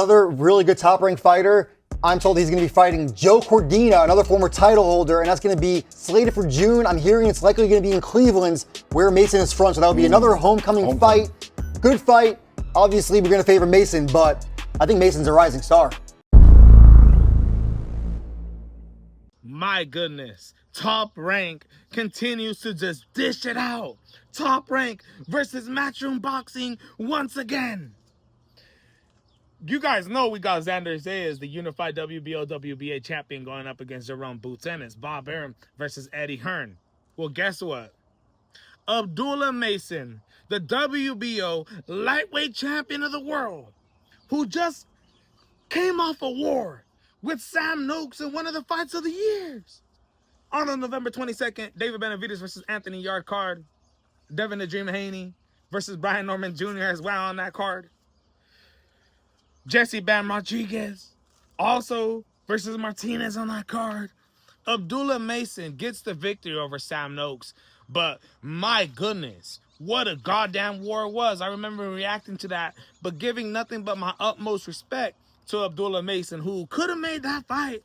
Another really good top-ranked fighter. I'm told he's going to be fighting Joe Cordina, another former title holder, and that's going to be slated for June. I'm hearing it's likely going to be in Cleveland, where Mason is from, so that would be another homecoming fight. Good fight. Obviously, we're going to favor Mason, but I think Mason's a rising star. My goodness, Top Rank continues to just dish it out. Top Rank versus Matchroom Boxing once again. You guys know we got Xander Zayas, the unified WBO, WBA champion, going up against Jerome Boots Ennis. Bob Arum versus Eddie Hearn. Well, guess what? Abdullah Mason, the WBO lightweight champion of the world, who just came off a war with Sam Noakes in one of the fights of the years. On November 22nd, David Benavidez versus Anthony Yard card. Devin the Dream Haney versus Brian Norman Jr. as well on that card. Jesse Bam Rodriguez also versus Martinez on that card. Abdullah Mason gets the victory over Sam Noakes. But my goodness, what a goddamn war it was. I remember reacting to that, but giving nothing but my utmost respect to Abdullah Mason, who could have made that fight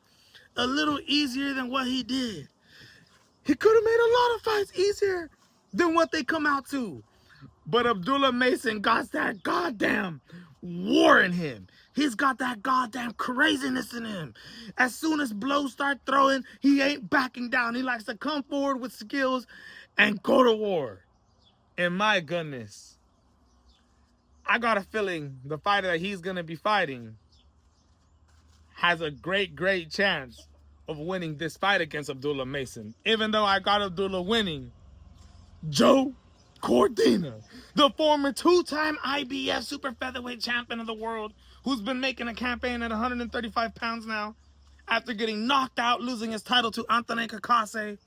a little easier than what he did. He could have made a lot of fights easier than what they come out to. But Abdullah Mason got that goddamn war in him. He's got that goddamn craziness in him. As soon as blows start throwing, he ain't backing down. He likes to come forward with skills and go to war. And my goodness, I got a feeling the fighter that he's going to be fighting has a great, great chance of winning this fight against Abdullah Mason. Even though I got Abdullah winning, Joe Cordina, the former two-time IBF super featherweight champion of the world, who's been making a campaign at 135 pounds now, after getting knocked out, losing his title to Anthony Kakase,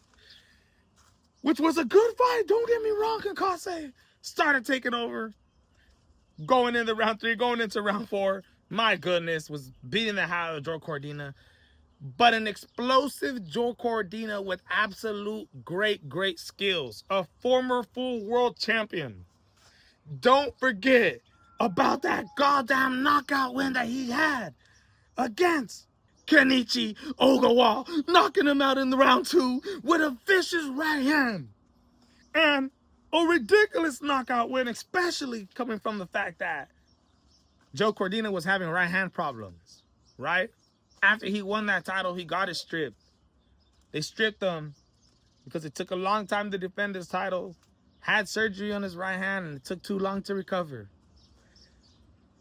which was a good fight. Don't get me wrong, Kakase started taking over, going into round 3, going into round 4. My goodness, was beating the hell out of Joe Cordina. But an explosive Joe Cordina with absolute great, great skills. A former full world champion. Don't forget about that goddamn knockout win that he had against Kenichi Ogawa, knocking him out in the round 2 with a vicious right hand. And a ridiculous knockout win, especially coming from the fact that Joe Cordina was having right hand problems, right? After he won that title, he got it stripped. They stripped him because it took a long time to defend his title, had surgery on his right hand, and it took too long to recover.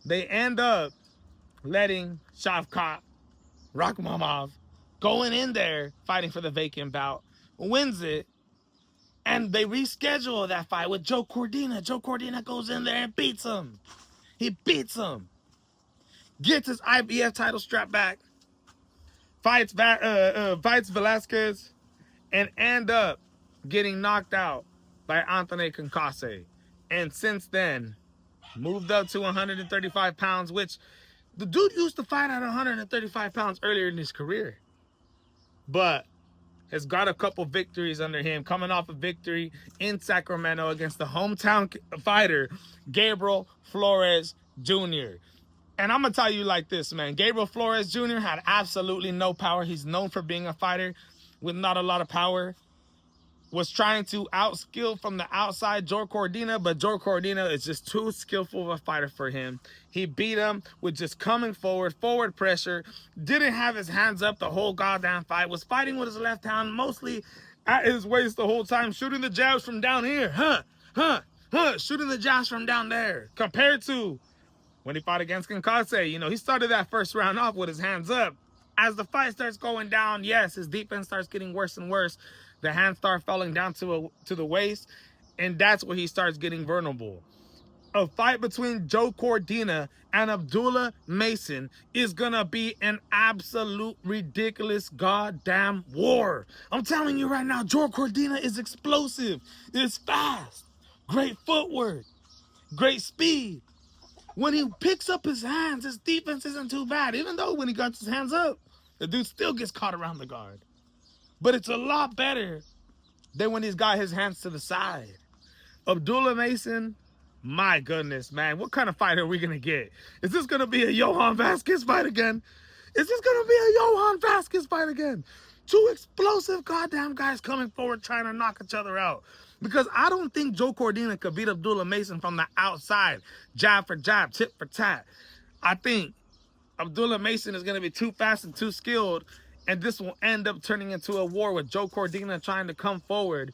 They end up letting Shavkat Rakhmonov going in there, fighting for the vacant bout, wins it, and they reschedule that fight with Joe Cordina. Joe Cordina goes in there and beats him. He beats him. Gets his IBF title strap back. Fights Velasquez and end up getting knocked out by Anthony Kakase. And since then, moved up to 135 pounds, which the dude used to fight at 135 pounds earlier in his career. But has got a couple victories under him, coming off a victory in Sacramento against the hometown fighter, Gabriel Flores Jr. And I'm going to tell you like this, man. Gabriel Flores Jr. had absolutely no power. He's known for being a fighter with not a lot of power. Was trying to outskill from the outside Joe Cordina, but Joe Cordina is just too skillful of a fighter for him. He beat him with just coming forward pressure. Didn't have his hands up the whole goddamn fight. Was fighting with his left hand, mostly at his waist the whole time, shooting the jabs from down here. Shooting the jabs from down there. Compared to when he fought against Kakase, you know, he started that first round off with his hands up. As the fight starts going down, yes, his defense starts getting worse and worse. The hands start falling down to the waist, and that's where he starts getting vulnerable. A fight between Joe Cordina and Abdullah Mason is gonna be an absolute ridiculous goddamn war. I'm telling you right now, Joe Cordina is explosive, is fast, great footwork, great speed. When he picks up his hands, his defense isn't too bad. Even though when he got his hands up, the dude still gets caught around the guard. But it's a lot better than when he's got his hands to the side. Abdullah Mason My goodness, man. What kind of fight are we going to get? Is this going to be a Johan Vasquez fight again? Is this going to be a Johan Vasquez fight again? Two explosive goddamn guys coming forward trying to knock each other out. Because I don't think Joe Cordina could beat Abdullah Mason from the outside. Jab for jab, tit for tat. I think Abdullah Mason is going to be too fast and too skilled. And this will end up turning into a war with Joe Cordina trying to come forward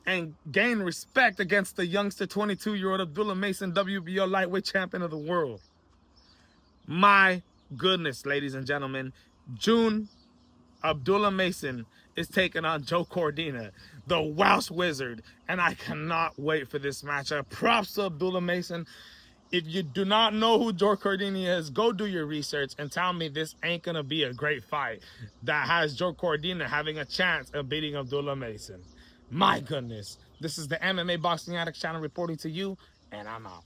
and gain respect against the youngster 22-year-old Abdullah Mason, WBO lightweight champion of the world. My goodness, ladies and gentlemen. June, Abdullah Mason is taking on Joe Cordina, the Welsh Wizard, and I cannot wait for this matchup. Props to Abdullah Mason. If you do not know who Joe Cordina is, go do your research and tell me this ain't gonna be a great fight that has Joe Cordina having a chance of beating Abdullah Mason. My goodness. This is the MMA Boxing Addicts channel reporting to you, and I'm out.